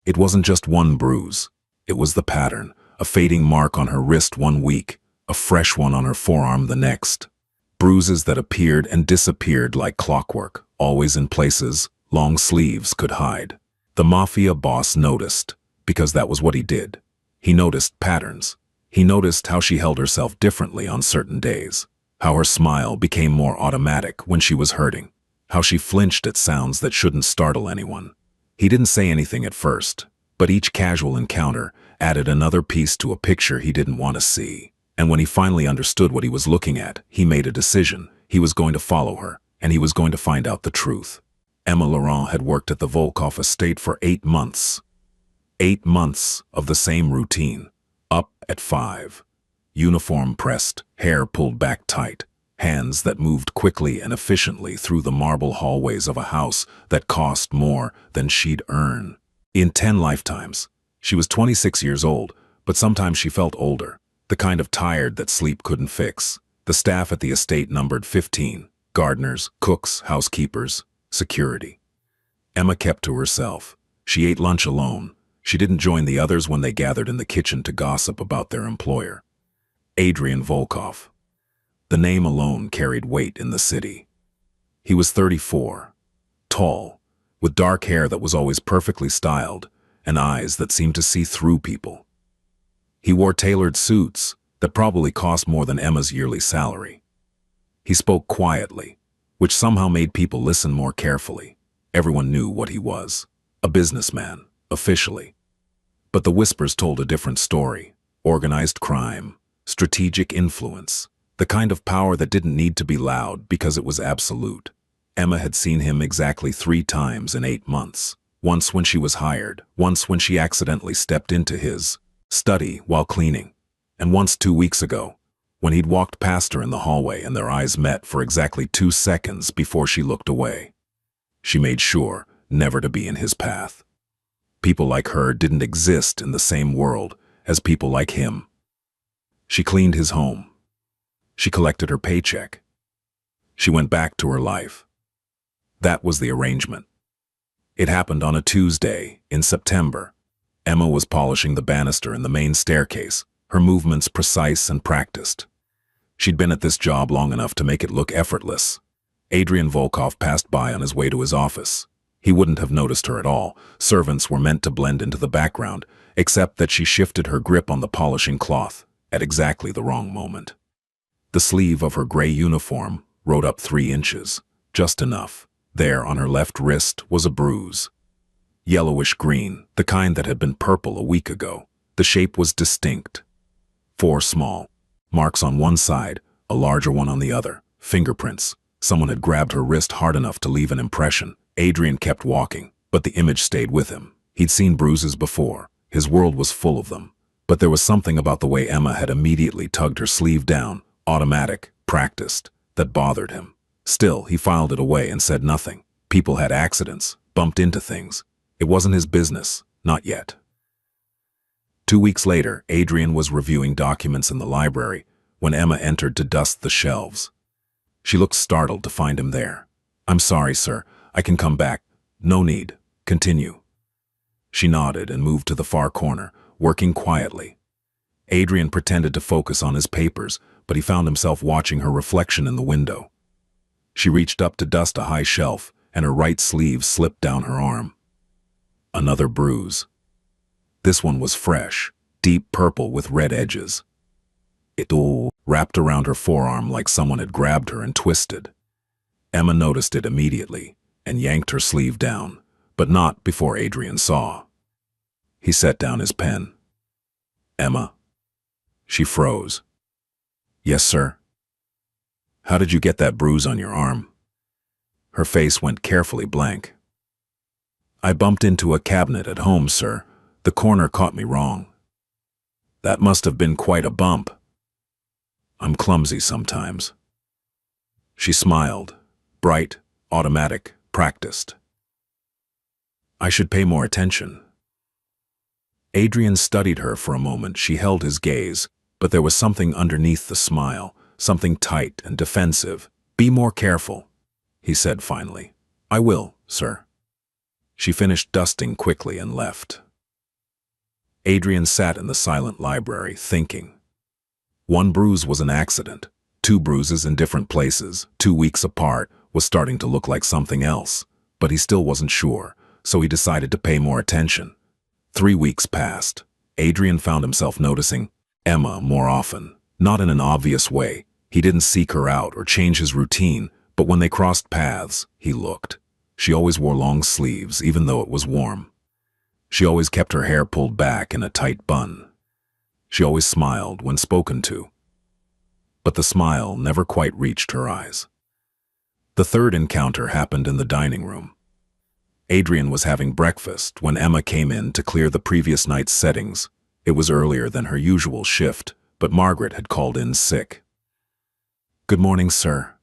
It wasn't just one bruise. It was the pattern, a fading mark on her wrist one week, a fresh one on her forearm the next. Bruises that appeared and disappeared like clockwork, always in places long sleeves could hide. The Mafia boss noticed, because that was what he did. He noticed patterns. He noticed how she held herself differently on certain days, how her smile became more automatic when she was hurting, how she flinched at sounds that shouldn't startle anyone. He didn't say anything at first, but each casual encounter added another piece to a picture he didn't want to see. And when he finally understood what he was looking at, he made a decision. He was going to follow her, and he was going to find out the truth. Emma Laurent had worked at the Volkov estate for 8 months. 8 months of the same routine. Up at 5. Uniform pressed, hair pulled back tight, hands that moved quickly and efficiently through the marble hallways of a house that cost more than she'd earn. In 10 lifetimes, she was 26 years old, but sometimes she felt older, the kind of tired that sleep couldn't fix. The staff at the estate numbered 15, gardeners, cooks, housekeepers, security. Emma kept to herself. She ate lunch alone. She didn't join the others when they gathered in the kitchen to gossip about their employer. Adrian Volkov. The name alone carried weight in the city. He was 34, tall, with dark hair that was always perfectly styled, and eyes that seemed to see through people. He wore tailored suits that probably cost more than Emma's yearly salary. He spoke quietly, which somehow made people listen more carefully. Everyone knew what he was, a businessman, officially. But the whispers told a different story. Organized crime, strategic influence, the kind of power that didn't need to be loud because it was absolute. Emma had seen him exactly 3 times in 8 months. Once when she was hired, once when she accidentally stepped into his study while cleaning, and once 2 weeks ago, when he'd walked past her in the hallway and their eyes met for exactly 2 seconds before she looked away. She made sure never to be in his path. People like her didn't exist in the same world as people like him. She cleaned his home. She collected her paycheck. She went back to her life. That was the arrangement. It happened on a Tuesday in September. Emma was polishing the banister in the main staircase, her movements precise and practiced. She'd been at this job long enough to make it look effortless. Adrian Volkov passed by on his way to his office. He wouldn't have noticed her at all. Servants were meant to blend into the background, except that she shifted her grip on the polishing cloth at exactly the wrong moment. The sleeve of her gray uniform rode up 3 inches, just enough. There on her left wrist was a bruise. Yellowish green, the kind that had been purple a week ago. The shape was distinct. 4 small marks on one side, a larger one on the other. Fingerprints. Someone had grabbed her wrist hard enough to leave an impression. Adrian kept walking, but the image stayed with him. He'd seen bruises before. His world was full of them. But there was something about the way Emma had immediately tugged her sleeve down, automatic, practiced, that bothered him. Still, he filed it away and said nothing. People had accidents, bumped into things. It wasn't his business, not yet. 2 weeks later, Adrian was reviewing documents in the library when Emma entered to dust the shelves. She looked startled to find him there. "I'm sorry, sir. I can come back." "No need. Continue." She nodded and moved to the far corner, working quietly. Adrian pretended to focus on his papers, but he found himself watching her reflection in the window. She reached up to dust a high shelf, and her right sleeve slipped down her arm. Another bruise. This one was fresh, deep purple with red edges. It all wrapped around her forearm like someone had grabbed her and twisted. Emma noticed it immediately and yanked her sleeve down, but not before Adrian saw. He set down his pen. "Emma?" She froze. "Yes, sir." "How did you get that bruise on your arm?" Her face went carefully blank. "I bumped into a cabinet at home, sir. The corner caught me wrong." "That must have been quite a bump." "I'm clumsy sometimes." She smiled, bright, automatic, practiced. "I should pay more attention." Adrian studied her for a moment. She held his gaze, but there was something underneath the smile, something tight and defensive. "Be more careful," he said finally. "I will, sir." She finished dusting quickly and left. Adrian sat in the silent library, thinking. One bruise was an accident. 2 bruises in different places, 2 weeks apart, was starting to look like something else. But he still wasn't sure, so he decided to pay more attention. 3 weeks passed. Adrian found himself noticing Emma more often. Not in an obvious way. He didn't seek her out or change his routine, but when they crossed paths, he looked. She always wore long sleeves, even though it was warm. She always kept her hair pulled back in a tight bun. She always smiled when spoken to. But the smile never quite reached her eyes. The third encounter happened in the dining room. Adrian was having breakfast when Emma came in to clear the previous night's settings. It was earlier than her usual shift, but Margaret had called in sick. "Good morning, sir,"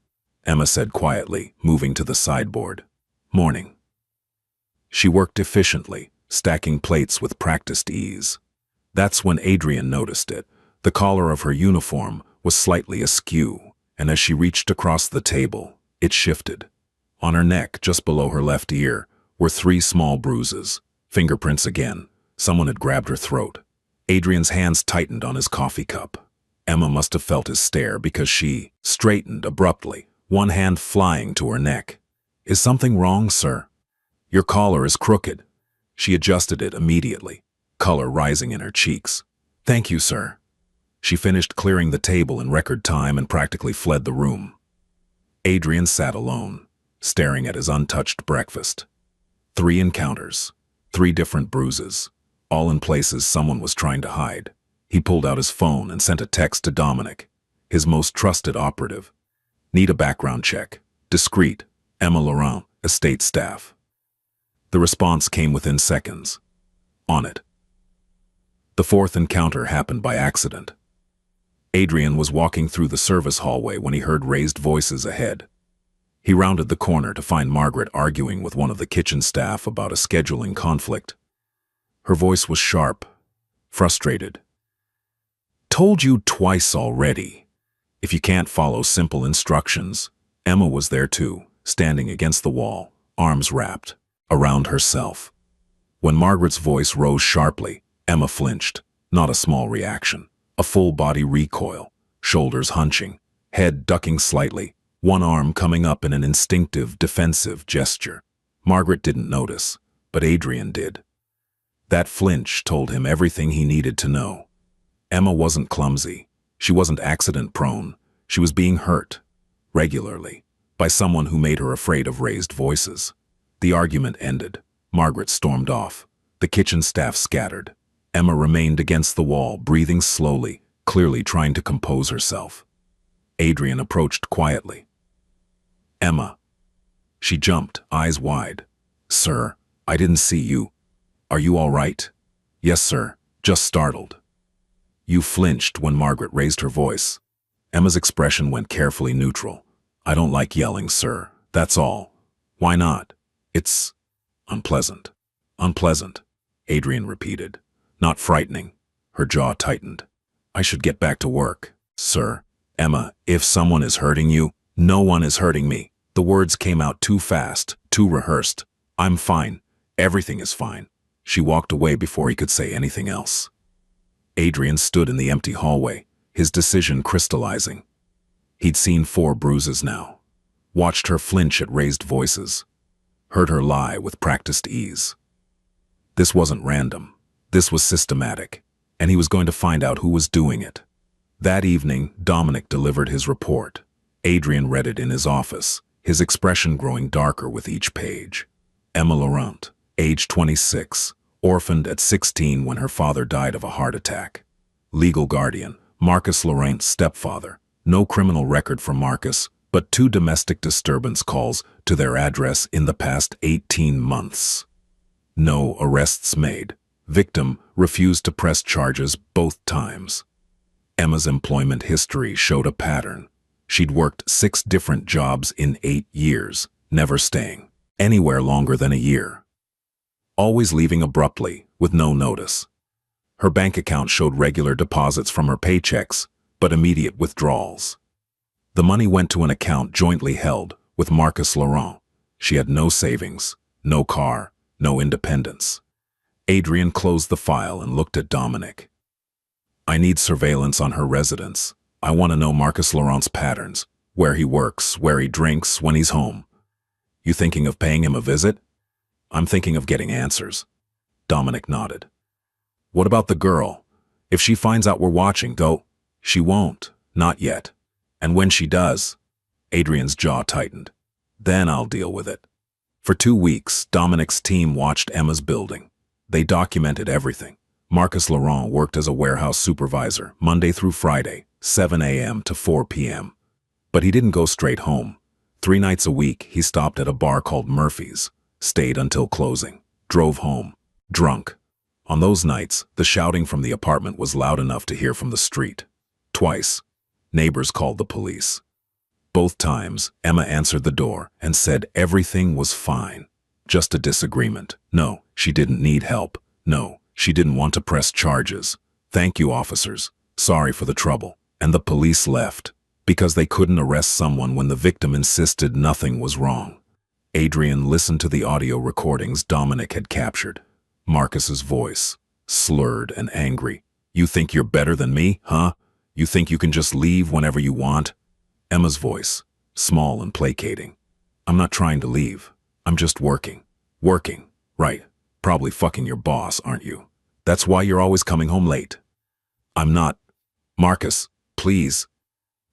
Emma said quietly, moving to the sideboard. "Morning." She worked efficiently, stacking plates with practiced ease. That's when Adrian noticed it. The collar of her uniform was slightly askew, and as she reached across the table, it shifted. On her neck, just below her left ear, were 3 small bruises. Fingerprints again. Someone had grabbed her throat. Adrian's hands tightened on his coffee cup. Emma must have felt his stare because she straightened abruptly, one hand flying to her neck. "Is something wrong, sir? Your collar is crooked." She adjusted it immediately, color rising in her cheeks. "Thank you, sir." She finished clearing the table in record time and practically fled the room. Adrian sat alone, staring at his untouched breakfast. 3 encounters, 3 different bruises, all in places someone was trying to hide. He pulled out his phone and sent a text to Dominic, his most trusted operative. "Need a background check. Discreet. Emma Laurent, estate staff." The response came within seconds. On it. The 4th encounter happened by accident. Adrian was walking through the service hallway when he heard raised voices ahead. He rounded the corner to find Margaret arguing with one of the kitchen staff about a scheduling conflict. Her voice was sharp, frustrated. "Told you twice already. If you can't follow simple instructions." Emma was there too, standing against the wall, arms wrapped around herself. When Margaret's voice rose sharply, Emma flinched, not a small reaction. A full-body recoil, shoulders hunching, head ducking slightly, one arm coming up in an instinctive, defensive gesture. Margaret didn't notice, but Adrian did. That flinch told him everything he needed to know. Emma wasn't clumsy. She wasn't accident-prone. She was being hurt, regularly, by someone who made her afraid of raised voices. The argument ended. Margaret stormed off. The kitchen staff scattered. Emma remained against the wall, breathing slowly, clearly trying to compose herself. Adrian approached quietly. "Emma." She jumped, eyes wide. "Sir, I didn't see you. Are you all right?" "Yes, sir, just startled." You flinched when Margaret raised her voice. Emma's expression went carefully neutral. "I don't like yelling, sir, that's all." "Why not?" "It's unpleasant." "Unpleasant," Adrian repeated. "Not frightening." Her jaw tightened. "I should get back to work, sir." "Emma, if someone is hurting you..." "No one is hurting me." The words came out too fast, too rehearsed. "I'm fine. Everything is fine." She walked away before he could say anything else. Adrian stood in the empty hallway, his decision crystallizing. He'd seen 4 bruises now. Watched her flinch at raised voices. Heard her lie with practiced ease. This wasn't random. This was systematic, and he was going to find out who was doing it. That evening, Dominic delivered his report. Adrian read it in his office, his expression growing darker with each page. Emma Laurent, age 26, orphaned at 16 when her father died of a heart attack. Legal guardian, Marcus Laurent's stepfather. No criminal record for Marcus, but 2 domestic disturbance calls to their address in the past 18 months. No arrests made. Victim refused to press charges both times. Emma's employment history showed a pattern. She'd worked 6 different jobs in 8 years, never staying anywhere longer than a year. Always leaving abruptly, with no notice. Her bank account showed regular deposits from her paychecks, but immediate withdrawals. The money went to an account jointly held with Marcus Laurent. She had no savings, no car, no independence. Adrian closed the file and looked at Dominic. I need surveillance on her residence. I want to know Marcus Laurent's patterns, where he works, where he drinks, when he's home. You thinking of paying him a visit? I'm thinking of getting answers. Dominic nodded. What about the girl? If she finds out we're watching, though, she won't. Not yet. And when she does, Adrian's jaw tightened. Then I'll deal with it. For 2 weeks, Dominic's team watched Emma's building. They documented everything. Marcus Laurent worked as a warehouse supervisor, Monday through Friday, 7 a.m. to 4 p.m. But he didn't go straight home. 3 nights a week, he stopped at a bar called Murphy's, stayed until closing, drove home, drunk. On those nights, the shouting from the apartment was loud enough to hear from the street. Twice, neighbors called the police. Both times, Emma answered the door and said everything was fine. Just a disagreement. No, she didn't need help. No, she didn't want to press charges. Thank you, officers. Sorry for the trouble. And the police left, because they couldn't arrest someone when the victim insisted nothing was wrong. Adrian listened to the audio recordings Dominic had captured. Marcus's voice, slurred and angry. You think you're better than me, huh? You think you can just leave whenever you want? Emma's voice, small and placating. I'm not trying to leave. I'm just working. Working. Right. Probably fucking your boss, aren't you? That's why you're always coming home late. I'm not. Marcus, please.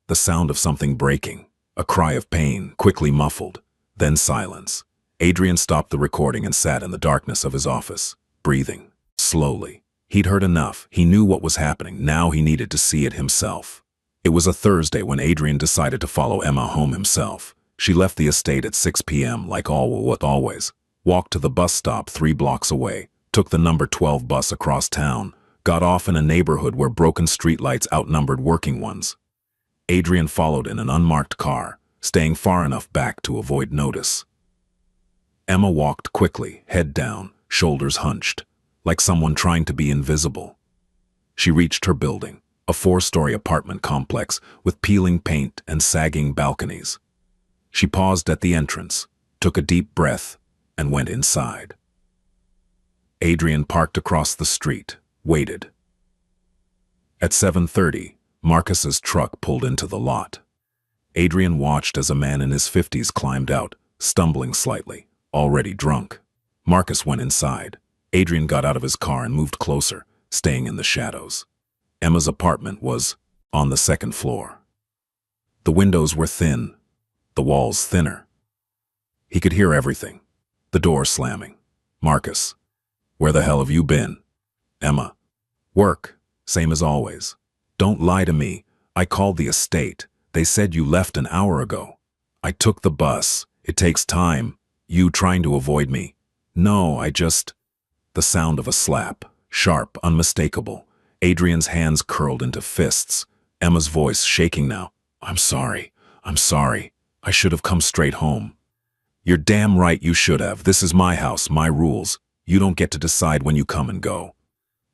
The sound of something breaking. A cry of pain, quickly muffled. Then silence. Adrian stopped the recording and sat in the darkness of his office, breathing slowly. He'd heard enough. He knew what was happening. Now he needed to see it himself. It was a Thursday when Adrian decided to follow Emma home himself. She left the estate at 6 p.m. like always. Walked to the bus stop 3 blocks away, took the number 12 bus across town, got off in a neighborhood where broken streetlights outnumbered working ones. Adrian followed in an unmarked car, staying far enough back to avoid notice. Emma walked quickly, head down, shoulders hunched, like someone trying to be invisible. She reached her building, a 4-story apartment complex with peeling paint and sagging balconies. She paused at the entrance, took a deep breath, and went inside. Adrian parked across the street, waited. At 7:30, Marcus's truck pulled into the lot. Adrian watched as a man in his 50s climbed out, stumbling slightly, already drunk. Marcus went inside. Adrian got out of his car and moved closer, staying in the shadows. Emma's apartment was on the 2nd floor. The windows were thin, the walls thinner. He could hear everything. The door slamming. Marcus, where the hell have you been? Emma, work, same as always. Don't lie to me. I called the estate. They said you left an hour ago. I took the bus. It takes time. You trying to avoid me. No, I just... The sound of a slap, sharp, unmistakable. Adrian's hands curled into fists. Emma's voice shaking now. I'm sorry. I should have come straight home. You're damn right you should have. This is my house, my rules. You don't get to decide when you come and go.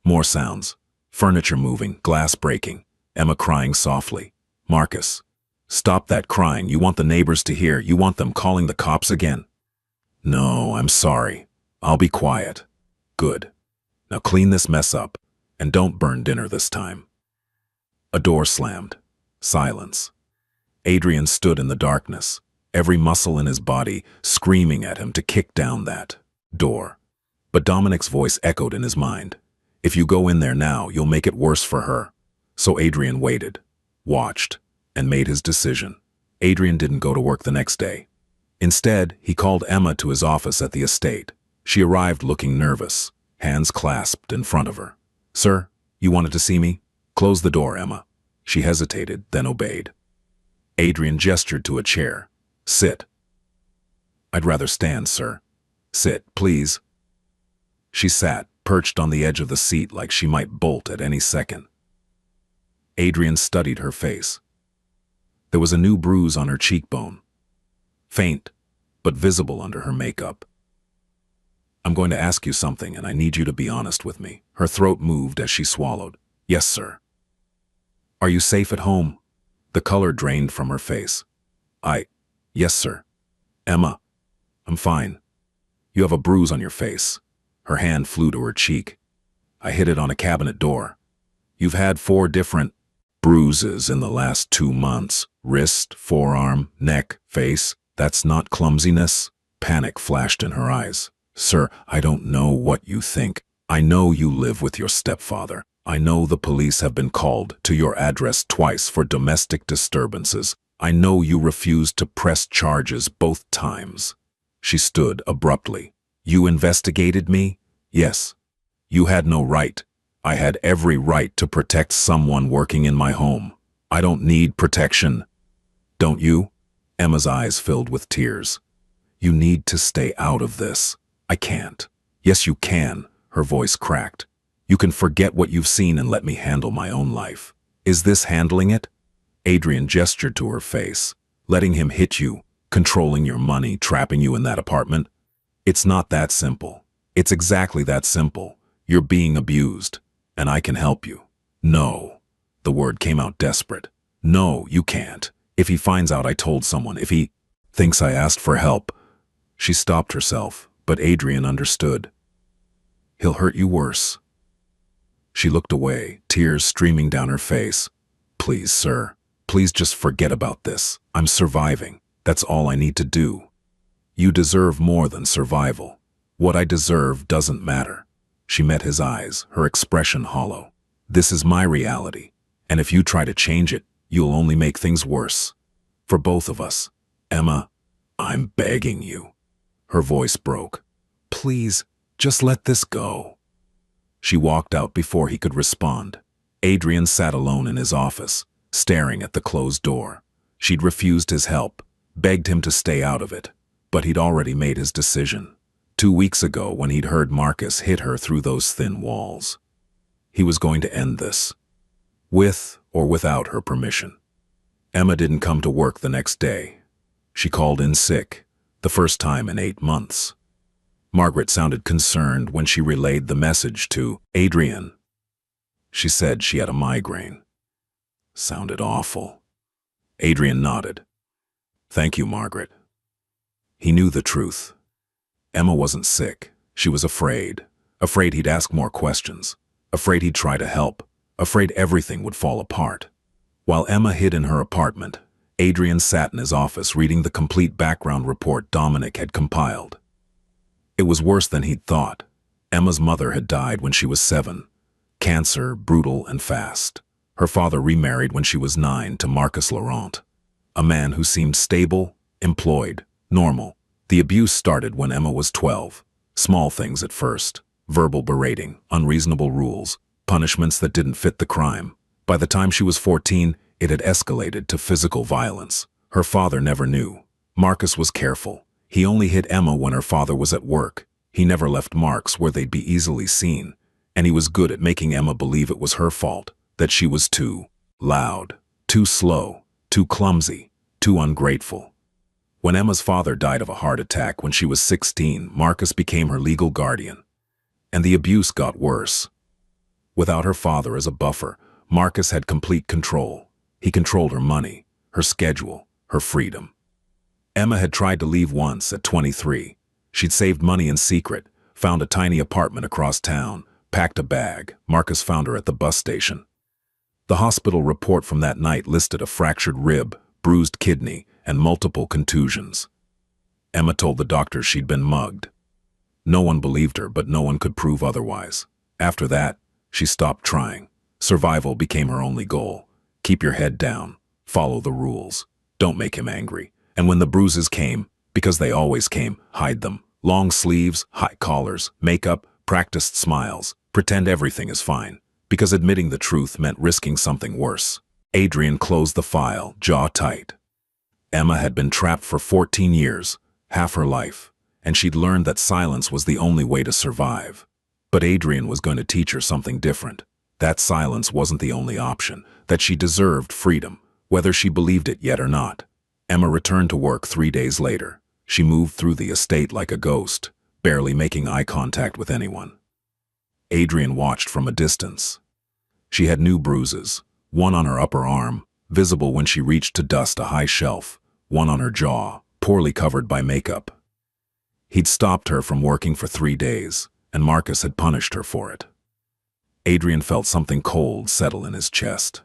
More sounds. Furniture moving, glass breaking. Emma crying softly. Marcus, stop that crying. You want the neighbors to hear. You want them calling the cops again. No, I'm sorry. I'll be quiet. Good. Now clean this mess up, and don't burn dinner this time. A door slammed. Silence. Adrian stood in the darkness, every muscle in his body screaming at him to kick down that door. But Dominic's voice echoed in his mind. If you go in there now, you'll make it worse for her. So Adrian waited, watched, and made his decision. Adrian didn't go to work the next day. Instead, he called Emma to his office at the estate. She arrived looking nervous, hands clasped in front of her. Sir, you wanted to see me? Close the door, Emma. She hesitated, then obeyed. Adrian gestured to a chair. Sit. I'd rather stand, sir. Sit, please. She sat, perched on the edge of the seat like she might bolt at any second. Adrian studied her face. There was a new bruise on her cheekbone. Faint, but visible under her makeup. I'm going to ask you something, and I need you to be honest with me. Her throat moved as she swallowed. Yes, sir. Are you safe at home? The color drained from her face. Yes, sir. Emma, I'm fine. You have a bruise on your face. Her hand flew to her cheek. I hit it on a cabinet door. You've had 4 different bruises in the last 2 months. Wrist, forearm, neck, face. That's not clumsiness. Panic flashed in her eyes. Sir, I don't know what you think. I know you live with your stepfather. I know the police have been called to your address twice for domestic disturbances. I know you refused to press charges both times. She stood abruptly. You investigated me? Yes. You had no right. I had every right to protect someone working in my home. I don't need protection. Don't you? Emma's eyes filled with tears. You need to stay out of this. I can't. Yes, you can. Her voice cracked. You can forget what you've seen and let me handle my own life. Is this handling it? Adrian gestured to her face. Letting him hit you, controlling your money, trapping you in that apartment? It's not that simple. It's exactly that simple. You're being abused, and I can help you. No. The word came out desperate. No, you can't. If he finds out I told someone, if he thinks I asked for help. She stopped herself, but Adrian understood. He'll hurt you worse. She looked away, tears streaming down her face. Please, sir. Please just forget about this. I'm surviving. That's all I need to do. You deserve more than survival. What I deserve doesn't matter. She met his eyes, her expression hollow. This is my reality, and if you try to change it, you'll only make things worse. For both of us. Emma, I'm begging you. Her voice broke. Please, just let this go. She walked out before he could respond. Adrian sat alone in his office, staring at the closed door. She'd refused his help, begged him to stay out of it, but he'd already made his decision. 2 weeks ago, when he'd heard Marcus hit her through those thin walls. He was going to end this, with or without her permission. Emma didn't come to work the next day. She called in sick, the first time in 8 months. Margaret sounded concerned when she relayed the message to Adrian. She said she had a migraine. Sounded awful. Adrian nodded. Thank you, Margaret. He knew the truth. Emma wasn't sick. She was afraid. Afraid he'd ask more questions. Afraid he'd try to help. Afraid everything would fall apart. While Emma hid in her apartment, Adrian sat in his office reading the complete background report Dominic had compiled. It was worse than he'd thought. Emma's mother had died when she was 7. Cancer, brutal and fast. Her father remarried when she was 9 to Marcus Laurent, a man who seemed stable, employed, normal. The abuse started when Emma was 12. Small things at first. Verbal berating, unreasonable rules, punishments that didn't fit the crime. By the time she was 14, it had escalated to physical violence. Her father never knew. Marcus was careful. He only hit Emma when her father was at work. He never left marks where they'd be easily seen. And he was good at making Emma believe it was her fault, that she was too loud, too slow, too clumsy, too ungrateful. When Emma's father died of a heart attack when she was 16, Marcus became her legal guardian. And the abuse got worse. Without her father as a buffer, Marcus had complete control. He controlled her money, her schedule, her freedom. Emma had tried to leave once at 23. She'd saved money in secret, found a tiny apartment across town, packed a bag. Marcus found her at the bus station. The hospital report from that night listed a fractured rib, bruised kidney, and multiple contusions. Emma told the doctors she'd been mugged. No one believed her, but no one could prove otherwise. After that, she stopped trying. Survival became her only goal. Keep your head down. Follow the rules. Don't make him angry. And when the bruises came, because they always came, hide them. Long sleeves, high collars, makeup, practiced smiles. Pretend everything is fine. Because admitting the truth meant risking something worse. Adrian closed the file, jaw tight. Emma had been trapped for 14 years, half her life, and she'd learned that silence was the only way to survive. But Adrian was going to teach her something different. That silence wasn't the only option, that she deserved freedom, whether she believed it yet or not. Emma returned to work 3 days later. She moved through the estate like a ghost, barely making eye contact with anyone. Adrian watched from a distance. She had new bruises, one on her upper arm, visible when she reached to dust a high shelf, one on her jaw, poorly covered by makeup. He'd stopped her from working for 3 days, and Marcus had punished her for it. Adrian felt something cold settle in his chest.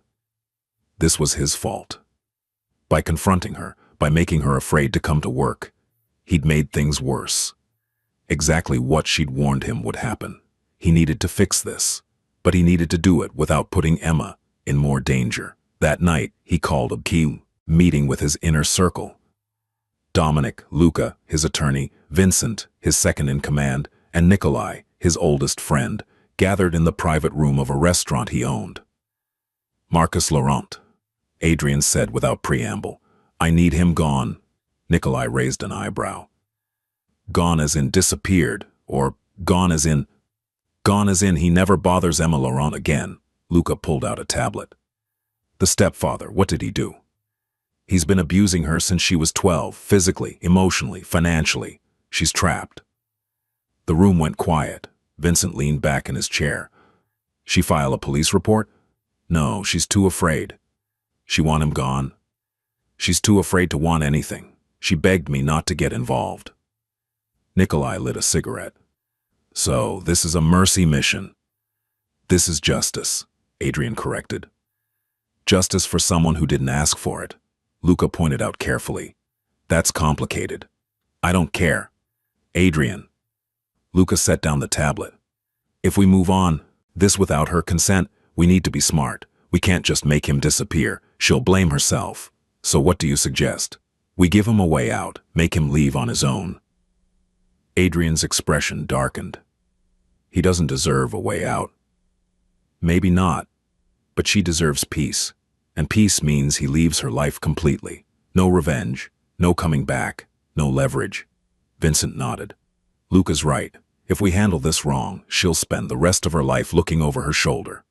This was his fault. By confronting her, by making her afraid to come to work, he'd made things worse. Exactly what she'd warned him would happen. He needed to fix this, but he needed to do it without putting Emma in more danger. That night, he called a key meeting with his inner circle. Dominic, Luca, his attorney, Vincent, his second-in-command, and Nikolai, his oldest friend, gathered in the private room of a restaurant he owned. Marcus Laurent, Adrian said without preamble. I need him gone. Nikolai raised an eyebrow. Gone as in disappeared, or gone as in he never bothers Emma Laurent again. Luca pulled out a tablet. The stepfather, what did he do? He's been abusing her since she was 12, physically, emotionally, financially. She's trapped. The room went quiet. Vincent leaned back in his chair. She file a police report? No, she's too afraid. She want him gone? She's too afraid to want anything. She begged me not to get involved. Nikolai lit a cigarette. So, this is a mercy mission. This is justice, Adrian corrected. Justice for someone who didn't ask for it. Luca pointed out carefully. That's complicated. I don't care. Adrian. Luca set down the tablet. If we move on, this without her consent, we need to be smart. We can't just make him disappear. She'll blame herself. So what do you suggest? We give him a way out, make him leave on his own. Adrian's expression darkened. He doesn't deserve a way out. Maybe not, but she deserves peace, and peace means he leaves her life completely. No revenge, no coming back, no leverage. Vincent nodded. Luca's right. If we handle this wrong, she'll spend the rest of her life looking over her shoulder.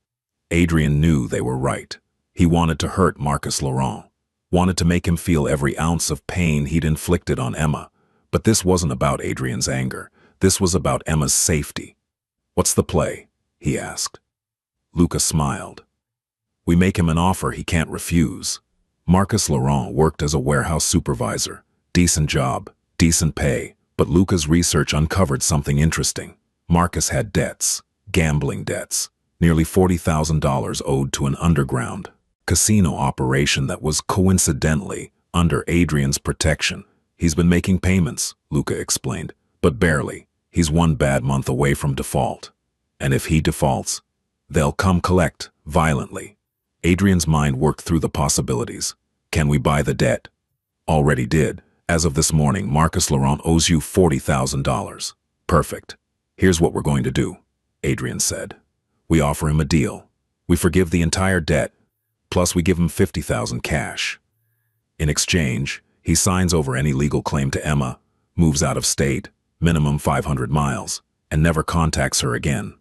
Adrian knew they were right. He wanted to hurt Marcus Laurent, wanted to make him feel every ounce of pain he'd inflicted on Emma. But this wasn't about Adrian's anger. This was about Emma's safety. What's the play? He asked. Luca smiled. We make him an offer he can't refuse. Marcus Laurent worked as a warehouse supervisor. Decent job, decent pay. But Luca's research uncovered something interesting. Marcus had debts, gambling debts, nearly $40,000 owed to an underground casino operation that was coincidentally under Adrian's protection. He's been making payments, Luca explained, but barely. He's one bad month away from default. And if he defaults, they'll come collect violently. Adrian's mind worked through the possibilities. Can we buy the debt? Already did. As of this morning, Marcus Laurent owes you $40,000. Perfect. Here's what we're going to do, Adrian said. We offer him a deal. We forgive the entire debt, plus we give him $50,000 cash. In exchange, he signs over any legal claim to Emma, moves out of state, minimum 500 miles, and never contacts her again.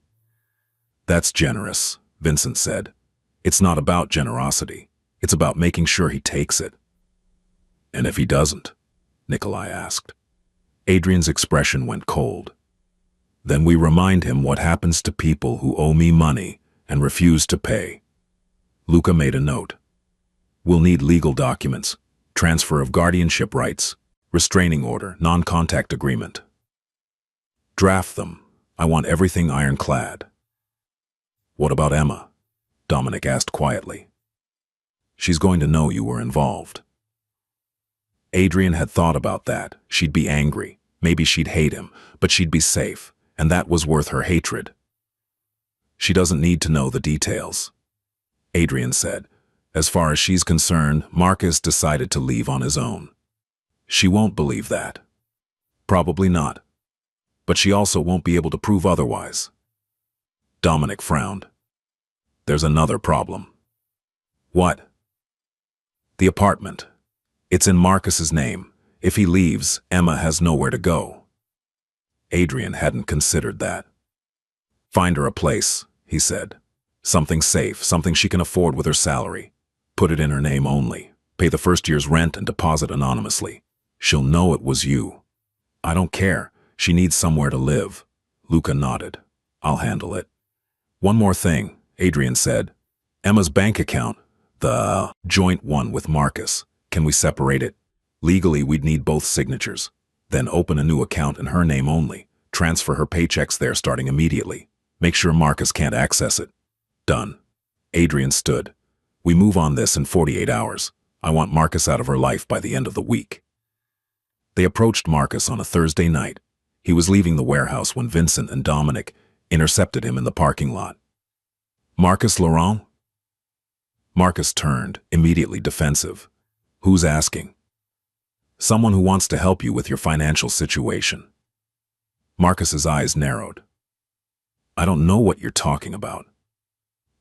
That's generous, Vincent said. It's not about generosity. It's about making sure he takes it. And if he doesn't? Nikolai asked. Adrian's expression went cold. Then we remind him what happens to people who owe me money and refuse to pay. Luca made a note. We'll need legal documents, transfer of guardianship rights, restraining order, non-contact agreement. Draft them. I want everything ironclad. What about Emma? Dominic asked quietly. She's going to know you were involved. Adrian had thought about that. She'd be angry. Maybe she'd hate him, but she'd be safe, and that was worth her hatred. She doesn't need to know the details. Adrian said, as far as she's concerned, Marcus decided to leave on his own. She won't believe that. Probably not. But she also won't be able to prove otherwise. Dominic frowned. There's another problem. What? The apartment. It's in Marcus's name. If he leaves, Emma has nowhere to go. Adrian hadn't considered that. Find her a place, he said. Something safe, something she can afford with her salary. Put it in her name only. Pay the first year's rent and deposit anonymously. She'll know it was you. I don't care. She needs somewhere to live. Luca nodded. I'll handle it. One more thing, Adrian said. Emma's bank account, the joint one with Marcus. Can we separate it? Legally, we'd need both signatures. Then open a new account in her name only. Transfer her paychecks there starting immediately. Make sure Marcus can't access it. Done. Adrian stood. We move on this in 48 hours. I want Marcus out of her life by the end of the week. They approached Marcus on a Thursday night. He was leaving the warehouse when Vincent and Dominic intercepted him in the parking lot. Marcus Laurent? Marcus turned, immediately defensive. Who's asking? Someone who wants to help you with your financial situation. Marcus's eyes narrowed. I don't know what you're talking about.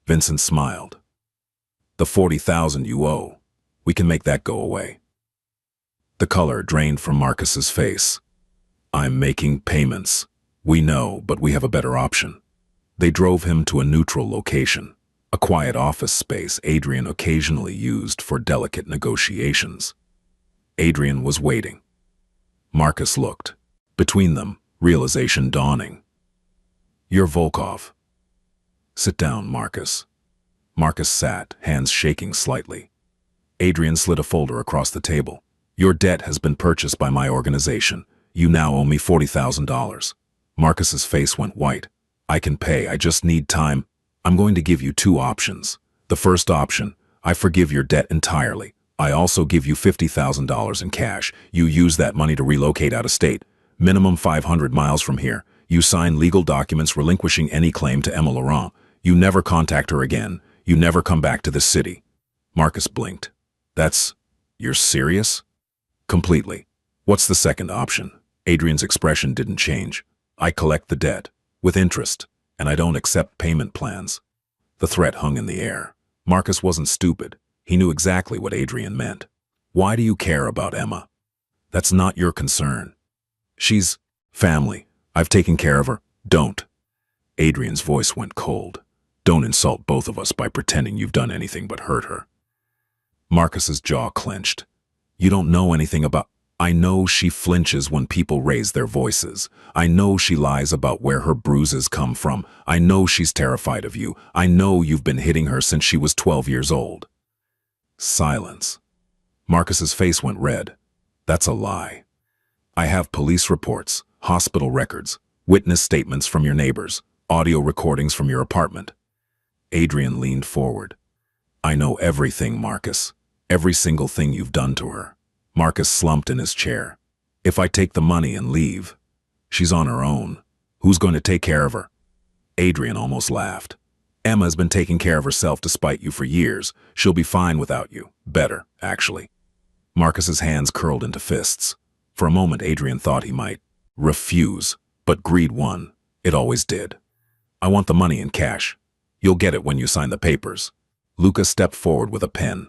Vincent smiled. The 40,000 you owe. We can make that go away. The color drained from Marcus's face. I'm making payments. We know, but we have a better option. They drove him to a neutral location, a quiet office space Adrian occasionally used for delicate negotiations. Adrian was waiting. Marcus looked. Between them, realization dawning. You're Volkov. Sit down, Marcus. Marcus sat, hands shaking slightly. Adrian slid a folder across the table. Your debt has been purchased by my organization. You now owe me $40,000. Marcus's face went white. I can pay, I just need time. I'm going to give you two options. The first option, I forgive your debt entirely. I also give you $50,000 in cash. You use that money to relocate out of state. Minimum 500 miles from here. You sign legal documents relinquishing any claim to Emma Laurent. You never contact her again. You never come back to this city. Marcus blinked. You're serious? Completely. What's the second option? Adrian's expression didn't change. I collect the debt, with interest, and I don't accept payment plans. The threat hung in the air. Marcus wasn't stupid. He knew exactly what Adrian meant. Why do you care about Emma? That's not your concern. She's family. I've taken care of her. Don't. Adrian's voice went cold. Don't insult both of us by pretending you've done anything but hurt her. Marcus's jaw clenched. You don't know anything about... I know she flinches when people raise their voices. I know she lies about where her bruises come from. I know she's terrified of you. I know you've been hitting her since she was 12 years old. Silence. Marcus's face went red. That's a lie. I have police reports, hospital records, witness statements from your neighbors, audio recordings from your apartment. Adrian leaned forward. I know everything, Marcus. Every single thing you've done to her. Marcus slumped in his chair. If I take the money and leave, she's on her own. Who's going to take care of her? Adrian almost laughed. Emma's been taking care of herself despite you for years. She'll be fine without you. Better, actually. Marcus's hands curled into fists. For a moment, Adrian thought he might refuse, but greed won. It always did. I want the money in cash. You'll get it when you sign the papers. Luca stepped forward with a pen.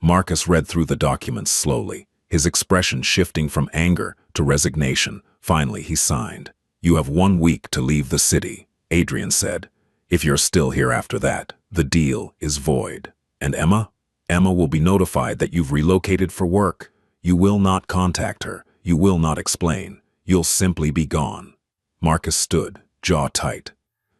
Marcus read through the documents slowly, his expression shifting from anger to resignation. Finally, he signed. You have 1 week to leave the city, Adrian said. If you're still here after that, the deal is void. And Emma? Emma will be notified that you've relocated for work. You will not contact her. You will not explain. You'll simply be gone. Marcus stood, jaw tight.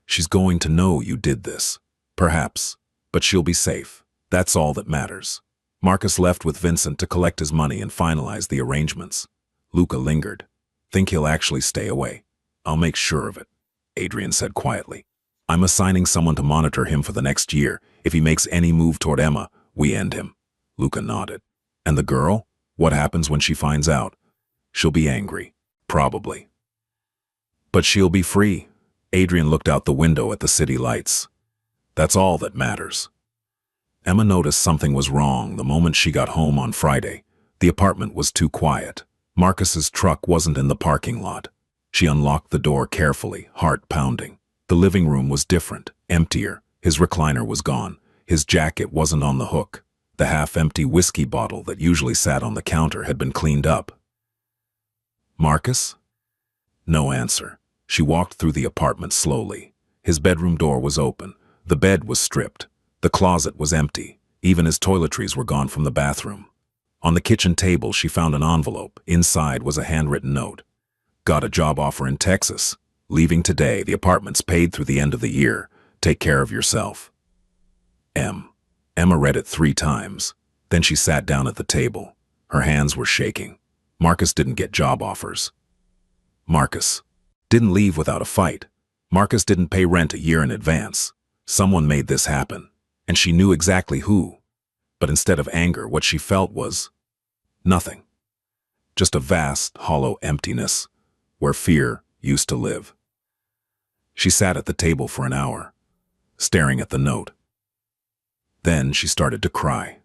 She's going to know you did this. Perhaps. But she'll be safe. That's all that matters. Marcus left with Vincent to collect his money and finalize the arrangements. Luca lingered. Think he'll actually stay away? I'll make sure of it, Adrian said quietly. I'm assigning someone to monitor him for the next year. If he makes any move toward Emma, we end him. Luca nodded. And the girl? What happens when she finds out? She'll be angry. Probably. But she'll be free. Adrian looked out the window at the city lights. That's all that matters. Emma noticed something was wrong the moment she got home on Friday. The apartment was too quiet. Marcus's truck wasn't in the parking lot. She unlocked the door carefully, heart pounding. The living room was different, emptier. His recliner was gone. His jacket wasn't on the hook. The half-empty whiskey bottle that usually sat on the counter had been cleaned up. Marcus? No answer. She walked through the apartment slowly. His bedroom door was open. The bed was stripped. The closet was empty. Even his toiletries were gone from the bathroom. On the kitchen table, she found an envelope. Inside was a handwritten note. Got a job offer in Texas. Leaving today. The apartment's paid through the end of the year. Take care of yourself. M. Emma read it 3 times. Then she sat down at the table. Her hands were shaking. Marcus didn't get job offers. Marcus. Didn't leave without a fight. Marcus didn't pay rent a year in advance. Someone made this happen, and she knew exactly who. But instead of anger, what she felt was nothing. Just a vast, hollow emptiness where fear used to live. She sat at the table for an hour, staring at the note. Then she started to cry.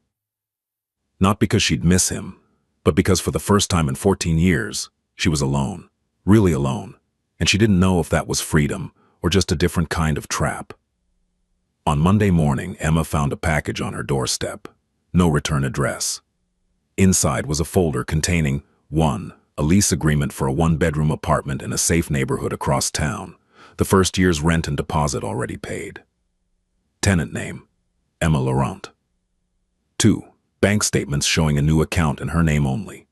Not because she'd miss him, but because for the first time in 14 years, she was alone, really alone, and she didn't know if that was freedom or just a different kind of trap. On Monday morning, Emma found a package on her doorstep. No return address. Inside was a folder containing 1. A lease agreement for a one-bedroom apartment in a safe neighborhood across town. The first year's rent and deposit already paid. Tenant name, Emma Laurent. 2. Bank statements showing a new account in her name only.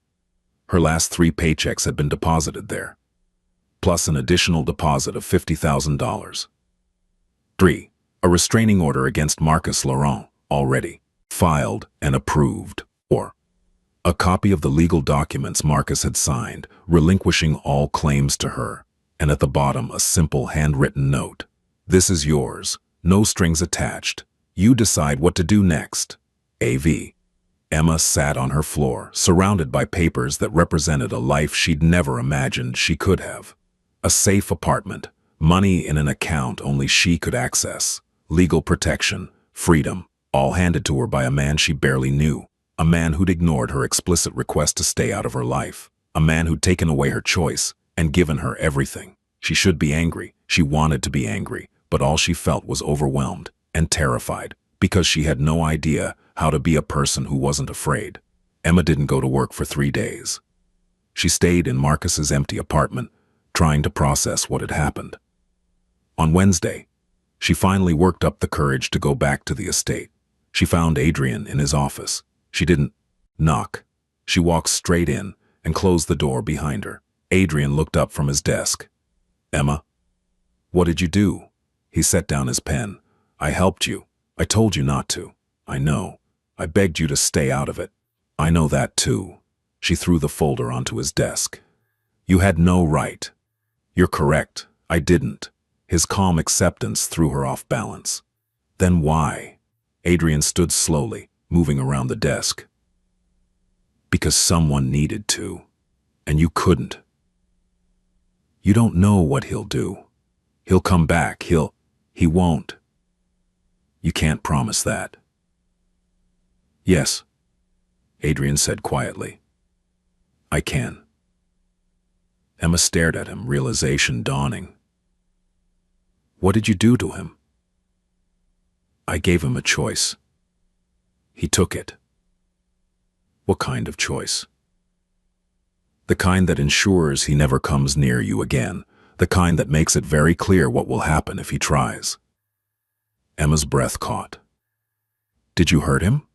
Her last 3 paychecks had been deposited there, plus an additional deposit of $50,000. 3. A restraining order against Marcus Laurent, already filed and approved. 4. A copy of the legal documents Marcus had signed, relinquishing all claims to her, and at the bottom a simple handwritten note. This is yours, no strings attached. You decide what to do next. A.V. Emma sat on her floor, surrounded by papers that represented a life she'd never imagined she could have. A safe apartment, money in an account only she could access, legal protection, freedom, all handed to her by a man she barely knew. A man who'd ignored her explicit request to stay out of her life. A man who'd taken away her choice and given her everything. She should be angry. She wanted to be angry, but all she felt was overwhelmed and terrified because she had no idea how to be a person who wasn't afraid. Emma didn't go to work for 3 days. She stayed in Marcus's empty apartment, trying to process what had happened. On Wednesday, she finally worked up the courage to go back to the estate. She found Adrian in his office. She didn't knock. She walked straight in and closed the door behind her. Adrian looked up from his desk. Emma, what did you do? He set down his pen. I helped you. I told you not to. I know. I begged you to stay out of it. I know that too. She threw the folder onto his desk. You had no right. You're correct. I didn't. His calm acceptance threw her off balance. Then why? Adrian stood slowly, moving around the desk. Because someone needed to, and you couldn't. You don't know what he'll do. He'll come back. He won't. You can't promise that. Yes, Adrian said quietly. I can. Emma stared at him, realization dawning. What did you do to him? I gave him a choice. He took it. What kind of choice? The kind that ensures he never comes near you again, the kind that makes it very clear what will happen if he tries. Emma's breath caught. Did you hurt him?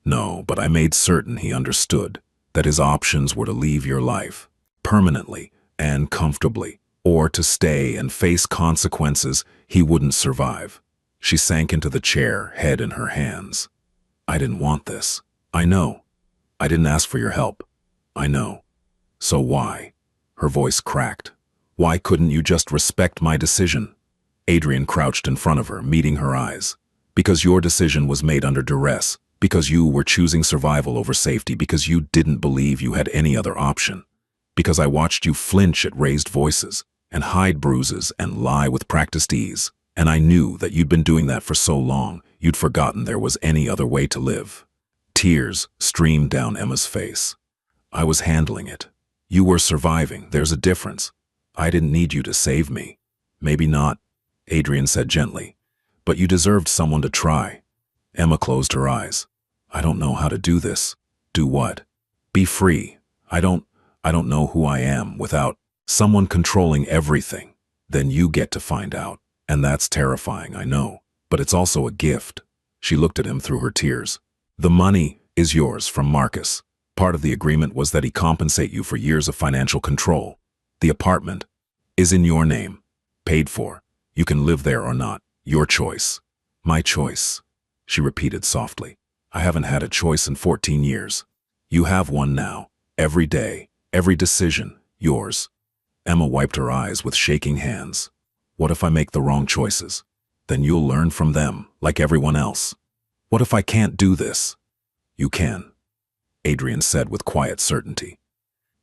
No, but I made certain he understood that his options were to leave your life, permanently and comfortably, or to stay and face consequences he wouldn't survive. She sank into the chair, head in her hands. I didn't want this. I know. I didn't ask for your help. I know. So why? Her voice cracked. Why couldn't you just respect my decision? Adrian crouched in front of her, meeting her eyes. Because your decision was made under duress. Because you were choosing survival over safety. Because you didn't believe you had any other option. Because I watched you flinch at raised voices, and hide bruises, and lie with practiced ease. And I knew that you'd been doing that for so long, you'd forgotten there was any other way to live. Tears streamed down Emma's face. I was handling it. You were surviving. There's a difference. I didn't need you to save me. Maybe not, Adrian said gently. But you deserved someone to try. Emma closed her eyes. I don't know how to do this. Do what? Be free. I don't know who I am without someone controlling everything. Then you get to find out. And that's terrifying, I know. But it's also a gift. She looked at him through her tears. The money is yours from Marcus. Part of the agreement was that he compensate you for years of financial control. The apartment is in your name. Paid for. You can live there or not. Your choice. My choice, she repeated softly. I haven't had a choice in 14 years. You have one now. Every day, every decision, yours. Emma wiped her eyes with shaking hands. What if I make the wrong choices? Then you'll learn from them, like everyone else. What if I can't do this? You can, Adrian said with quiet certainty.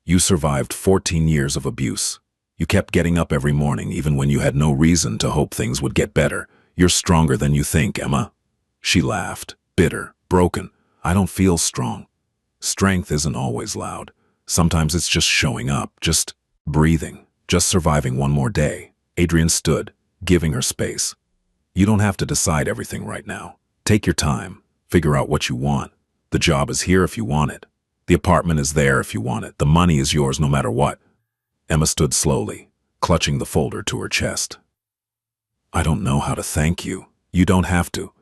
You survived 14 years of abuse. You kept getting up every morning even when you had no reason to hope things would get better. You're stronger than you think, Emma. She laughed, bitter, broken. I don't feel strong. Strength isn't always loud. Sometimes it's just showing up, just breathing, just surviving one more day. Adrian stood, giving her space. You don't have to decide everything right now. Take your time. Figure out what you want. The job is here if you want it. The apartment is there if you want it. The money is yours no matter what. Emma stood slowly, clutching the folder to her chest. I don't know how to thank you. You don't have to.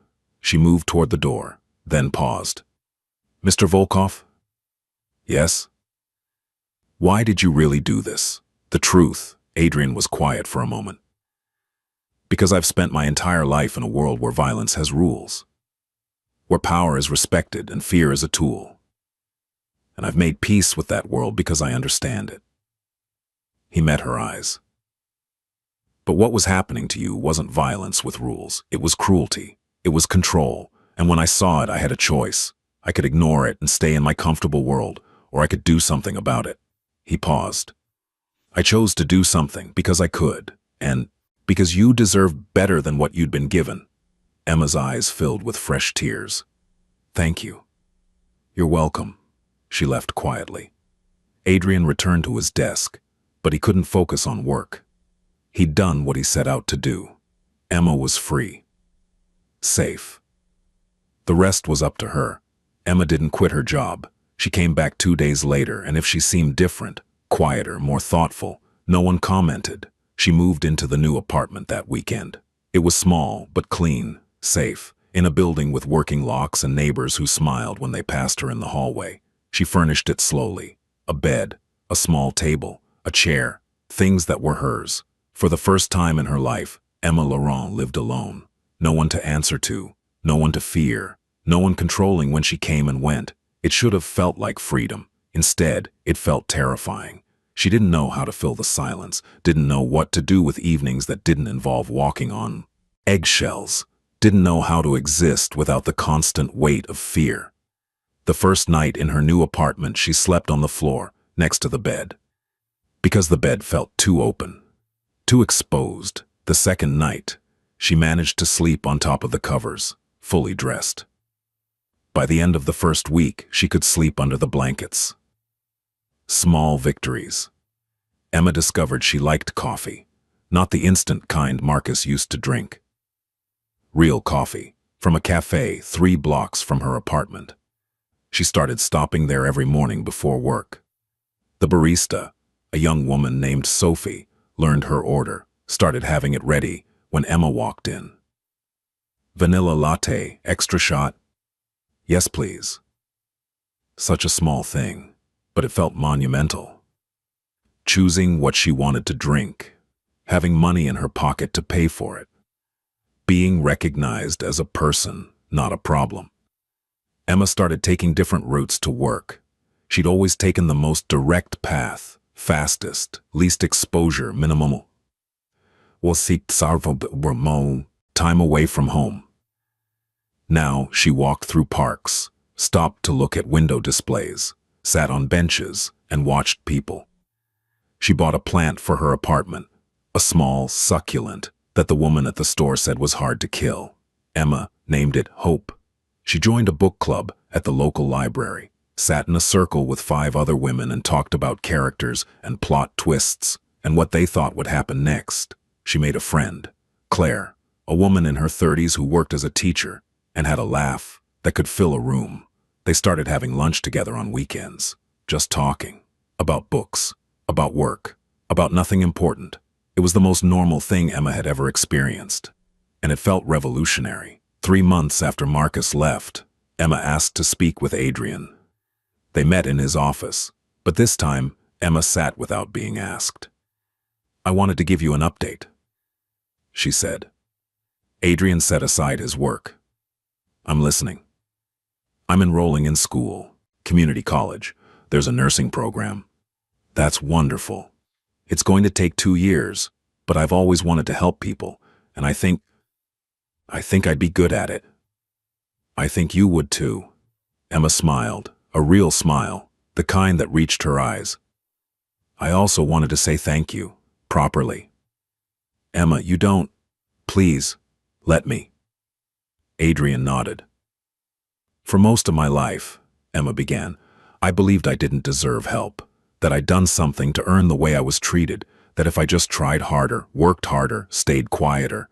She moved toward the door, then paused. Mr. Volkov? Yes? Why did you really do this? The truth. Adrian was quiet for a moment. Because I've spent my entire life in a world where violence has rules, where power is respected and fear is a tool. And I've made peace with that world because I understand it. He met her eyes. But what was happening to you wasn't violence with rules. It was cruelty. It was control. And when I saw it, I had a choice. I could ignore it and stay in my comfortable world, or I could do something about it. He paused. I chose to do something because I could, and because you deserve better than what you'd been given. Emma's eyes filled with fresh tears. Thank you. You're welcome. She left quietly. Adrian returned to his desk, but he couldn't focus on work. He'd done what he set out to do. Emma was free. Safe. The rest was up to her. Emma didn't quit her job. She came back 2 days later, and if she seemed different, quieter, more thoughtful, no one commented. She moved into the new apartment that weekend. It was small, but clean, safe, in a building with working locks and neighbors who smiled when they passed her in the hallway. She furnished it slowly. A bed, a small table, a chair, things that were hers. For the first time in her life, Emma Laurent lived alone. No one to answer to, no one to fear, no one controlling when she came and went. It should have felt like freedom. Instead, it felt terrifying. She didn't know how to fill the silence, didn't know what to do with evenings that didn't involve walking on eggshells, didn't know how to exist without the constant weight of fear. The first night in her new apartment, she slept on the floor, next to the bed. Because the bed felt too open, too exposed. The second night, she managed to sleep on top of the covers, fully dressed. By the end of the first week, she could sleep under the blankets. Small victories. Emma discovered she liked coffee, not the instant kind Marcus used to drink. Real coffee, from a cafe 3 blocks from her apartment. She started stopping there every morning before work. The barista, a young woman named Sophie, learned her order, started having it ready when Emma walked in. Vanilla latte, extra shot? Yes, please. Such a small thing, but it felt monumental. Choosing what she wanted to drink, having money in her pocket to pay for it. Being recognized as a person, not a problem. Emma started taking different routes to work. She'd always taken the most direct path, fastest, least exposure, minimal. Time away from home. Now she walked through parks, stopped to look at window displays, sat on benches, and watched people. She bought a plant for her apartment, a small succulent that the woman at the store said was hard to kill. Emma named it Hope. She joined a book club at the local library, sat in a circle with 5 other women and talked about characters and plot twists and what they thought would happen next. She made a friend, Claire, a woman in her 30s who worked as a teacher and had a laugh that could fill a room. They started having lunch together on weekends, just talking about books, about work, about nothing important. It was the most normal thing Emma had ever experienced, and it felt revolutionary. 3 months after Marcus left, Emma asked to speak with Adrian. They met in his office, but this time Emma sat without being asked. I wanted to give you an update, she said. Adrian set aside his work. I'm listening. I'm enrolling in school, community college. There's a nursing program. That's wonderful. It's going to take 2 years, but I've always wanted to help people, and I think I'd be good at it. I think you would too. Emma smiled, a real smile, the kind that reached her eyes. I also wanted to say thank you, properly. Emma, you don't. Please, let me. Adrian nodded. For most of my life, Emma began, I believed I didn't deserve help, that I'd done something to earn the way I was treated, that if I just tried harder, worked harder, stayed quieter,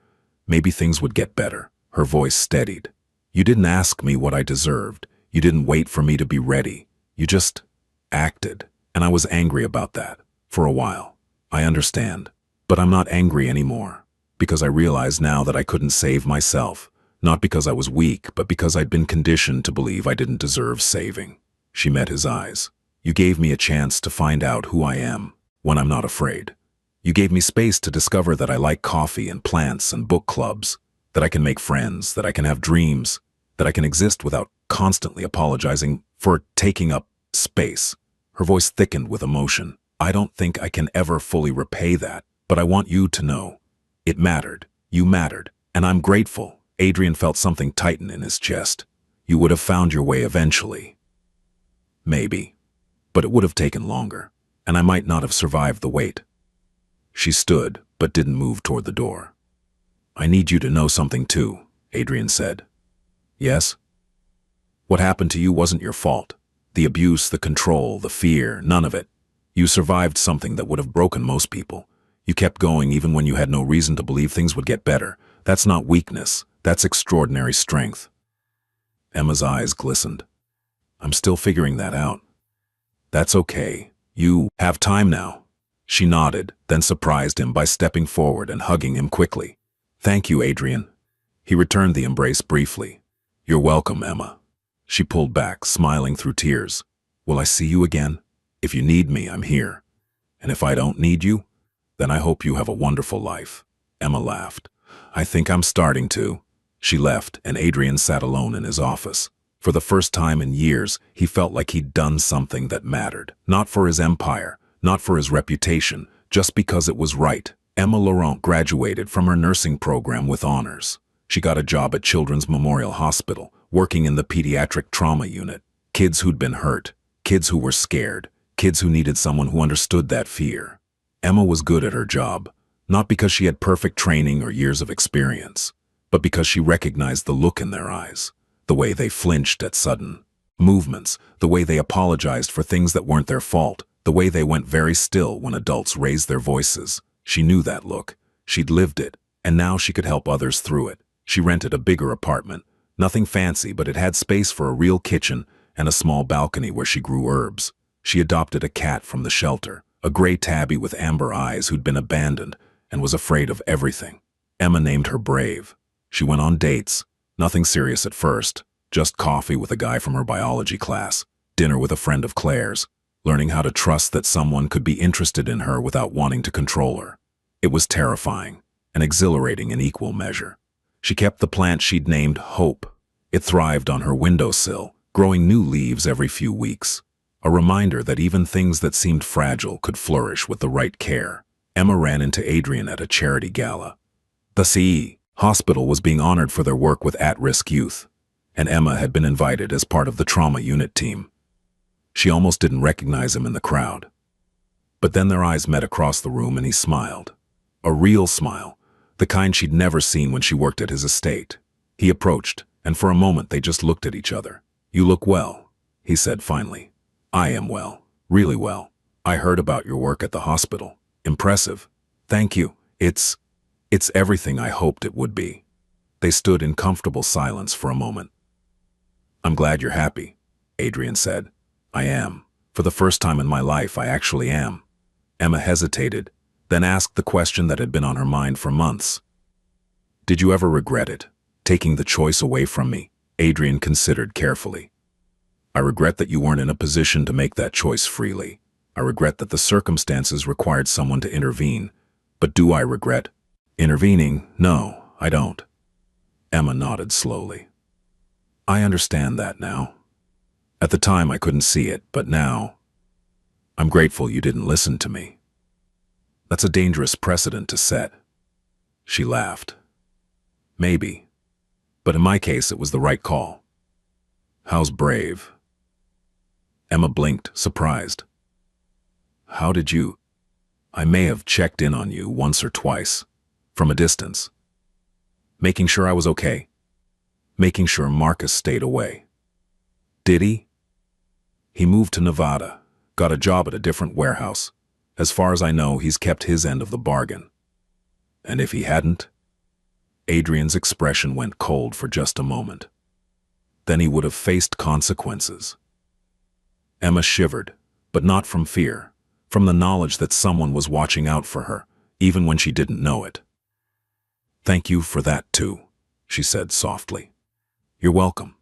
maybe things would get better. Her voice steadied. You didn't ask me what I deserved. You didn't wait for me to be ready. You just acted, and I was angry about that, for a while. I understand, but I'm not angry anymore, because I realize now that I couldn't save myself, not because I was weak, but because I'd been conditioned to believe I didn't deserve saving. She met his eyes. You gave me a chance to find out who I am, when I'm not afraid. You gave me space to discover that I like coffee and plants and book clubs, that I can make friends, that I can have dreams, that I can exist without constantly apologizing for taking up space. Her voice thickened with emotion. I don't think I can ever fully repay that, but I want you to know. It mattered. You mattered. And I'm grateful. Adrian felt something tighten in his chest. You would have found your way eventually. Maybe. But it would have taken longer, and I might not have survived the wait. She stood, but didn't move toward the door. I need you to know something too, Adrian said. Yes? What happened to you wasn't your fault. The abuse, the control, the fear, none of it. You survived something that would have broken most people. You kept going even when you had no reason to believe things would get better. That's not weakness. That's extraordinary strength. Emma's eyes glistened. I'm still figuring that out. That's okay. You have time now. She nodded, then surprised him by stepping forward and hugging him quickly. Thank you, Adrian. He returned the embrace briefly. You're welcome, Emma. She pulled back, smiling through tears. Will I see you again? If you need me, I'm here. And if I don't need you, then I hope you have a wonderful life. Emma laughed. I think I'm starting to. She left, and Adrian sat alone in his office. For the first time in years, he felt like he'd done something that mattered. Not for his empire, not for his reputation, just because it was right. Emma Laurent graduated from her nursing program with honors. She got a job at Children's Memorial Hospital, working in the pediatric trauma unit. Kids who'd been hurt, kids who were scared, kids who needed someone who understood that fear. Emma was good at her job, not because she had perfect training or years of experience, but because she recognized the look in their eyes, the way they flinched at sudden movements, the way they apologized for things that weren't their fault, the way they went very still when adults raised their voices. She knew that look. She'd lived it, and now she could help others through it. She rented a bigger apartment. Nothing fancy, but it had space for a real kitchen and a small balcony where she grew herbs. She adopted a cat from the shelter, a gray tabby with amber eyes who'd been abandoned and was afraid of everything. Emma named her Brave. She went on dates, nothing serious at first, just coffee with a guy from her biology class, dinner with a friend of Claire's, learning how to trust that someone could be interested in her without wanting to control her. It was terrifying and exhilarating in equal measure. She kept the plant she'd named Hope. It thrived on her windowsill, growing new leaves every few weeks. A reminder that even things that seemed fragile could flourish with the right care. Emma ran into Adrian at a charity gala. The CE hospital was being honored for their work with at-risk youth, and Emma had been invited as part of the trauma unit team. She almost didn't recognize him in the crowd. But then their eyes met across the room and he smiled. A real smile, the kind she'd never seen when she worked at his estate. He approached, and for a moment they just looked at each other. You look well, he said finally. I am well, really well. I heard about your work at the hospital. Impressive. Thank you. It's everything I hoped it would be. They stood in comfortable silence for a moment. I'm glad you're happy, Adrian said. I am. For the first time in my life, I actually am. Emma hesitated, then asked the question that had been on her mind for months. Did you ever regret it, taking the choice away from me? Adrian considered carefully. I regret that you weren't in a position to make that choice freely. I regret that the circumstances required someone to intervene. But do I regret intervening? No, I don't. Emma nodded slowly. I understand that now. At the time I couldn't see it, but now, I'm grateful you didn't listen to me. That's a dangerous precedent to set. She laughed. Maybe. But in my case, it was the right call. How's brave? Emma blinked, surprised. How did you? I may have checked in on you once or twice, from a distance. Making sure I was okay. Making sure Marcus stayed away. Did he? He moved to Nevada, got a job at a different warehouse. As far as I know, he's kept his end of the bargain. And if he hadn't? Adrian's expression went cold for just a moment. Then he would have faced consequences. Emma shivered, but not from fear, from the knowledge that someone was watching out for her, even when she didn't know it. Thank you for that too, she said softly. You're welcome.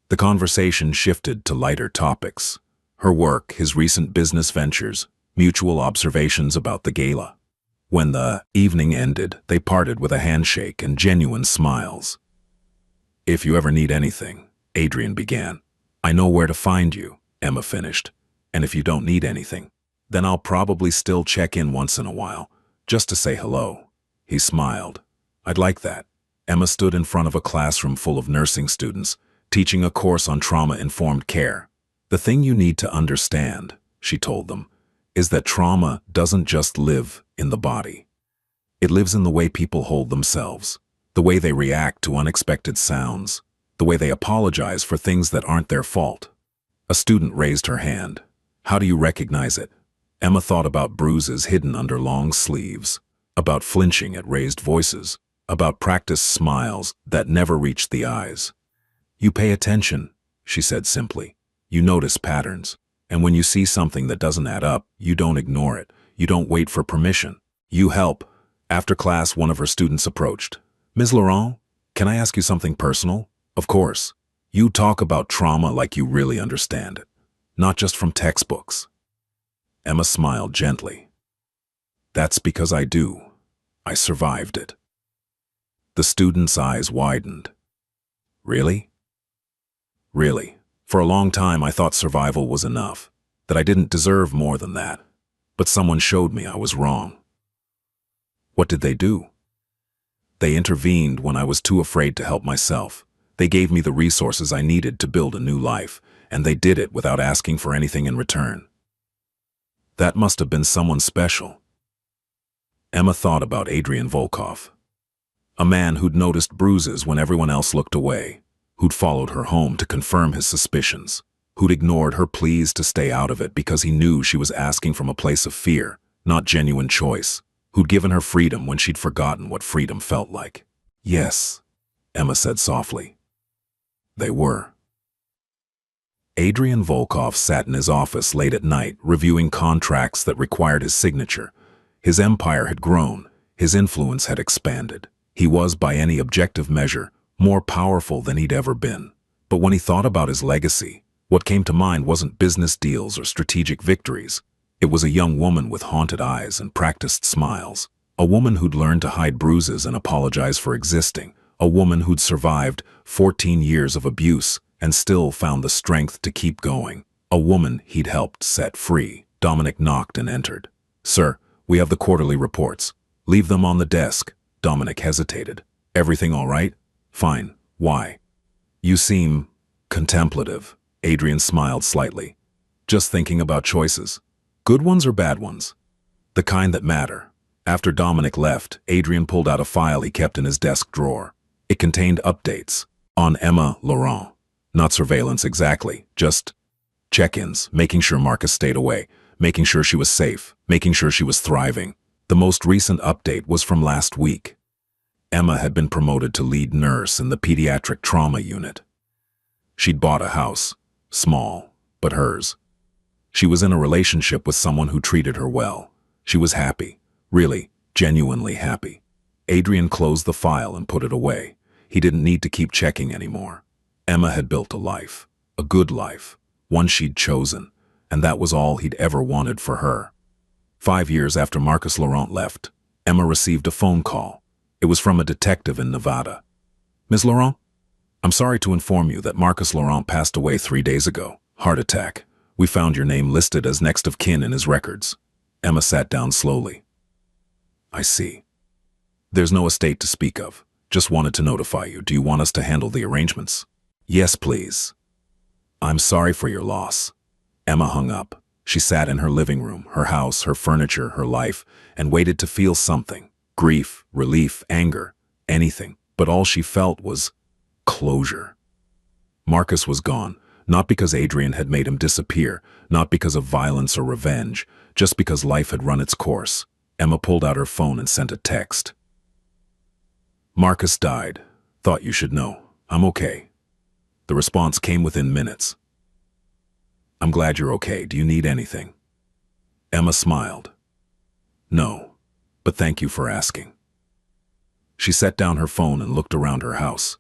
The conversation shifted to lighter topics. Her work, his recent business ventures, mutual observations about the gala. When the evening ended, they parted with a handshake and genuine smiles. If you ever need anything, Adrian began. I know where to find you, Emma finished. And if you don't need anything, then I'll probably still check in once in a while, just to say hello. He smiled. I'd like that. Emma stood in front of a classroom full of nursing students, teaching a course on trauma-informed care. The thing you need to understand, she told them, is that trauma doesn't just live in the body. It lives in the way people hold themselves, the way they react to unexpected sounds, the way they apologize for things that aren't their fault. A student raised her hand. How do you recognize it? Emma thought about bruises hidden under long sleeves, about flinching at raised voices, about practiced smiles that never reached the eyes. You pay attention, she said simply. You notice patterns. And when you see something that doesn't add up, you don't ignore it. You don't wait for permission. You help. After class, one of her students approached. Ms. Laurent, can I ask you something personal? Of course. You talk about trauma like you really understand it, not just from textbooks. Emma smiled gently. That's because I do. I survived it. The student's eyes widened. Really? Really. For a long time, I thought survival was enough, that I didn't deserve more than that. But someone showed me I was wrong. What did they do? They intervened when I was too afraid to help myself. They gave me the resources I needed to build a new life, and they did it without asking for anything in return. That must have been someone special. Emma thought about Adrian Volkov, a man who'd noticed bruises when everyone else looked away, who'd followed her home to confirm his suspicions, who'd ignored her pleas to stay out of it because he knew she was asking from a place of fear, not genuine choice, who'd given her freedom when she'd forgotten what freedom felt like. Yes, Emma said softly. They were. Adrian Volkov sat in his office late at night, reviewing contracts that required his signature. His empire had grown, his influence had expanded. He was, by any objective measure, more powerful than he'd ever been. But when he thought about his legacy, what came to mind wasn't business deals or strategic victories. It was a young woman with haunted eyes and practiced smiles. A woman who'd learned to hide bruises and apologize for existing. A woman who'd survived 14 years of abuse and still found the strength to keep going. A woman he'd helped set free. Dominic knocked and entered. Sir, we have the quarterly reports. Leave them on the desk. Dominic hesitated. Everything all right? Fine. Why? You seem contemplative. Adrian smiled slightly. Just thinking about choices. Good ones or bad ones? The kind that matter. After Dominic left, Adrian pulled out a file he kept in his desk drawer. It contained updates on Emma Laurent. Not surveillance exactly, just check-ins, making sure Marcus stayed away, making sure she was safe, making sure she was thriving. The most recent update was from last week. Emma had been promoted to lead nurse in the pediatric trauma unit. She'd bought a house, small, but hers. She was in a relationship with someone who treated her well. She was happy, really, genuinely happy. Adrian closed the file and put it away. He didn't need to keep checking anymore. Emma had built a life, a good life, one she'd chosen, and that was all he'd ever wanted for her. 5 years after Marcus Laurent left, Emma received a phone call. It was from a detective in Nevada. Ms. Laurent, I'm sorry to inform you that Marcus Laurent passed away 3 days ago. Heart attack. We found your name listed as next of kin in his records. Emma sat down slowly. I see. There's no estate to speak of. Just wanted to notify you. Do you want us to handle the arrangements? Yes, please. I'm sorry for your loss. Emma hung up. She sat in her living room, her house, her furniture, her life, and waited to feel something. Grief, relief, anger, anything. But all she felt was closure. Marcus was gone, not because Adrian had made him disappear, not because of violence or revenge, just because life had run its course. Emma pulled out her phone and sent a text. Marcus died. Thought you should know. I'm okay. The response came within minutes. I'm glad you're okay. Do you need anything? Emma smiled. No, but thank you for asking. She set down her phone and looked around her house.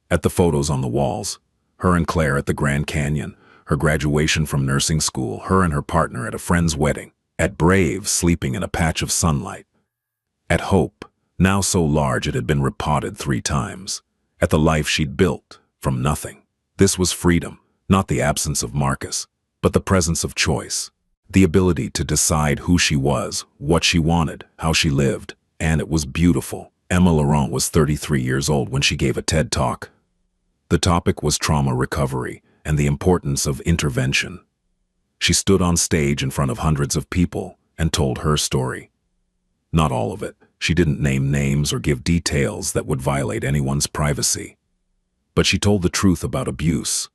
At the photos on the walls, her and Claire at the Grand Canyon, her graduation from nursing school, her and her partner at a friend's wedding, at Brave sleeping in a patch of sunlight, at Hope, now so large it had been repotted 3 times, at the life she'd built from nothing. This was freedom, not the absence of Marcus, but the presence of choice, the ability to decide who she was, what she wanted, how she lived, and it was beautiful. Emma Laurent was 33 years old when she gave a TED Talk. The topic was trauma recovery and the importance of intervention. She stood on stage in front of hundreds of people and told her story. Not all of it. She didn't name names or give details that would violate anyone's privacy. But she told the truth about abuse,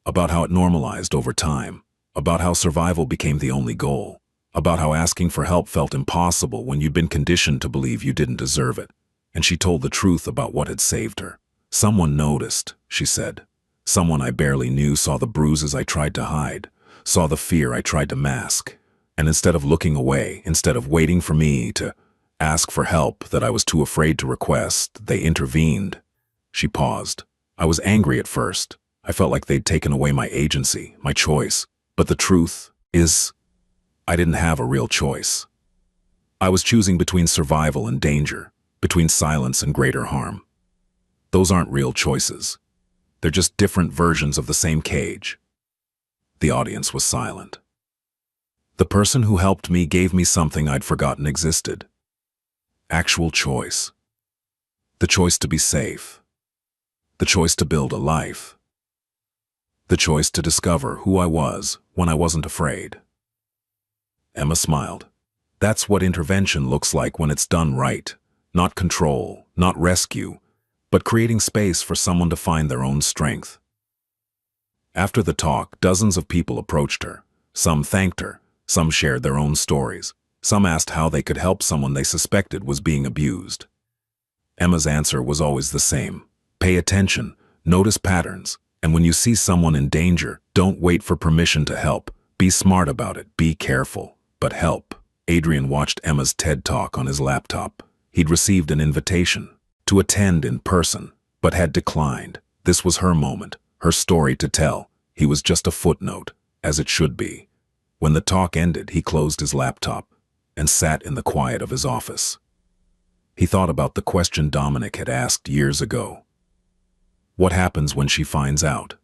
about how it normalized over time, about how survival became the only goal, about how asking for help felt impossible when you'd been conditioned to believe you didn't deserve it. And she told the truth about what had saved her. Someone noticed, she said. Someone I barely knew saw the bruises I tried to hide, saw the fear I tried to mask. And instead of looking away, instead of waiting for me to ask for help that I was too afraid to request, they intervened. She paused. I was angry at first. I felt like they'd taken away my agency, my choice. But the truth is, I didn't have a real choice. I was choosing between survival and danger, between silence and greater harm. Those aren't real choices. They're just different versions of the same cage. The audience was silent. The person who helped me gave me something I'd forgotten existed. Actual choice. The choice to be safe. The choice to build a life. The choice to discover who I was when I wasn't afraid. Emma smiled. That's what intervention looks like when it's done right. Not control, not rescue, but creating space for someone to find their own strength. After the talk, dozens of people approached her. Some thanked her. Some shared their own stories. Some asked how they could help someone they suspected was being abused. Emma's answer was always the same. Pay attention, notice patterns, and when you see someone in danger, don't wait for permission to help. Be smart about it, be careful, but help. Adrian watched Emma's TED Talk on his laptop. He'd received an invitation to attend in person, but had declined. This was her moment, her story to tell. He was just a footnote, as it should be. When the talk ended, he closed his laptop and sat in the quiet of his office. He thought about the question Dominic had asked years ago. What happens when she finds out?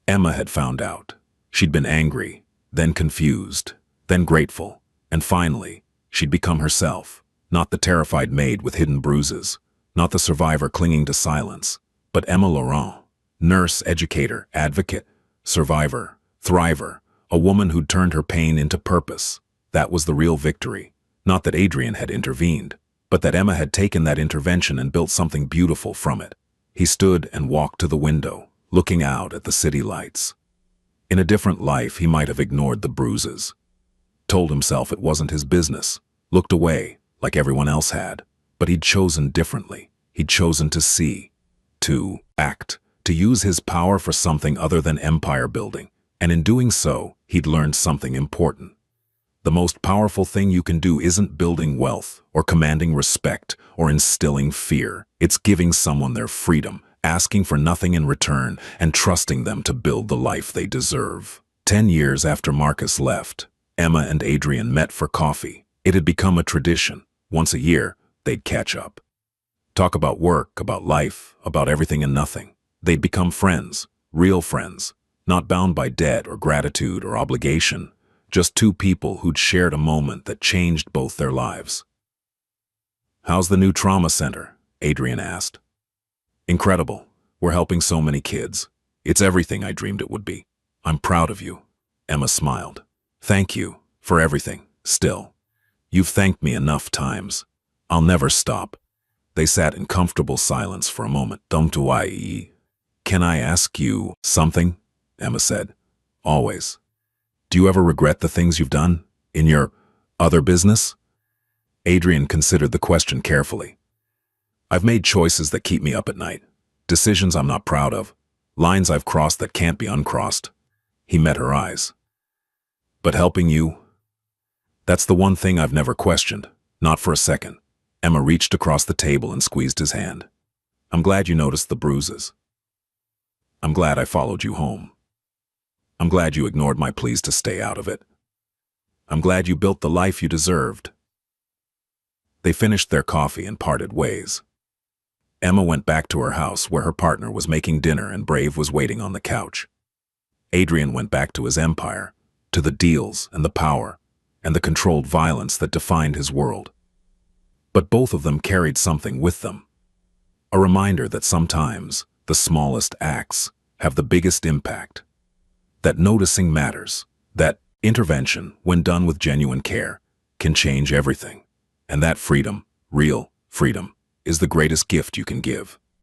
Emma had found out. She'd been angry, then confused, then grateful, and finally, she'd become herself. Not the terrified maid with hidden bruises, not the survivor clinging to silence, but Emma Laurent, nurse, educator, advocate, survivor, thriver, a woman who'd turned her pain into purpose. That was the real victory. Not that Adrian had intervened, but that Emma had taken that intervention and built something beautiful from it. He stood and walked to the window, looking out at the city lights. In a different life, he might have ignored the bruises, told himself it wasn't his business, looked away, like everyone else had, but he'd chosen differently. He'd chosen to see, to act, to use his power for something other than empire building, and in doing so, he'd learned something important. The most powerful thing you can do isn't building wealth, or commanding respect, or instilling fear. It's giving someone their freedom, asking for nothing in return, and trusting them to build the life they deserve. 10 years after Marcus left, Emma and Adrian met for coffee. It had become a tradition. Once a year, they'd catch up. Talk about work, about life, about everything and nothing. They'd become friends, real friends, not bound by debt or gratitude or obligation, Just two people who'd shared a moment that changed both their lives. "How's the new trauma center?" Adrian asked. "Incredible. We're helping so many kids. It's everything I dreamed it would be. I'm proud of you." Emma smiled. "Thank you for everything, still. You've thanked me enough times. I'll never stop." They sat in comfortable silence for a moment. "Can I ask you something?" Emma said. "Always. Do you ever regret the things you've done in your other business?" Adrian considered the question carefully. "I've made choices that keep me up at night. Decisions I'm not proud of. Lines I've crossed that can't be uncrossed." He met her eyes. "But helping you? That's the one thing I've never questioned. Not for a second." Emma reached across the table and squeezed his hand. "I'm glad you noticed the bruises. I'm glad I followed you home. I'm glad you ignored my pleas to stay out of it. I'm glad you built the life you deserved." They finished their coffee and parted ways. Emma went back to her house where her partner was making dinner and Brave was waiting on the couch. Adrian went back to his empire, to the deals and the power and the controlled violence that defined his world. But both of them carried something with them. A reminder that sometimes the smallest acts have the biggest impact. That noticing matters. That intervention, when done with genuine care, can change everything. And that freedom, real freedom, is the greatest gift you can give.